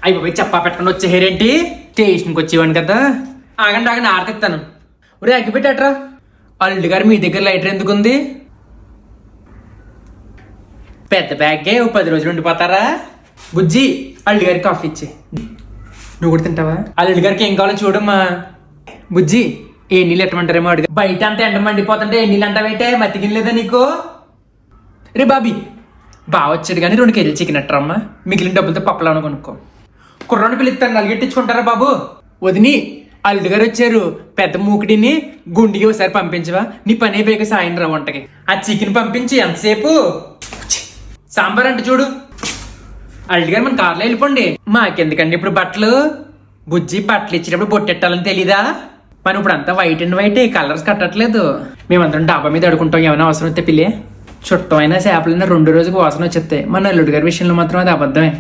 అయిపోయి చెప్పా పెట్టకుండా వచ్చేసారేంటి? స్టేషన్కి వచ్చేవాడిని కదా. ఆగండి ఆగండి ఆరతిస్తాను. ఒరే అగ్గి పెట్టాట్రా. అల్లుడి గారు మీ దగ్గర లైటర్ ఎందుకు ఉంది? పెద్ద బ్యాగే 10 రోజులు ఉండిపోతారా? బుజ్జి అల్లుడి గారికి కాఫీ ఇచ్చి. నువ్వు కూడా తింటావా? అల్లుడి గారికి ఏం కావాలో చూడమ్మా. బుజ్జి ఏ నీళ్ళు ఎట్టమంటారేమో అడిగా. బయట అంతా ఎండ మండిపోతుంటే ఏ నీళ్ళు అంటావేంటే? మతికినలేదా నీకు? రే బాబీ బాగా వచ్చాడు కానీ 2 కేజీలు చికెన్ అట్టరమ్మా. మిగిలిన డబ్బులతో పప్పులను కొనుక్కో. కుర్రాన్ని పిలుస్తాను నలిగెట్టించుకుంటారా బాబు? వదిని అల్లుడు గారు వచ్చారు. పెద్ద మూకుడిని గుండికి ఒకసారి పంపించవా? నీ పని అయిపోయాక సాయంత్రం వంటకి ఆ చికెన్ పంపించి ఎంతసేపు? సాంబార్ అంటే చూడు. అల్లుడు గారు మన కార్లో వెళ్ళిపోండి. మాకెందుకండి ఇప్పుడు బట్టలు? బుజ్జి బట్టలు ఇచ్చేటప్పుడు బొట్టెట్టాలని తెలీదా? మనం ఇప్పుడు అంతా వైట్ అండ్ వైట్, కలర్స్ కట్టట్లేదు. మేమందరం డాబా మీద అడుకుంటాం. ఏమైనా అవసరం వస్తే పిల్లే. చుట్టమైనా చేపలైనా 2 రోజులకు వాసన వచ్చేస్తాయి. మన అల్లుడు గారి విషయంలో మాత్రం అది అబద్ధమే.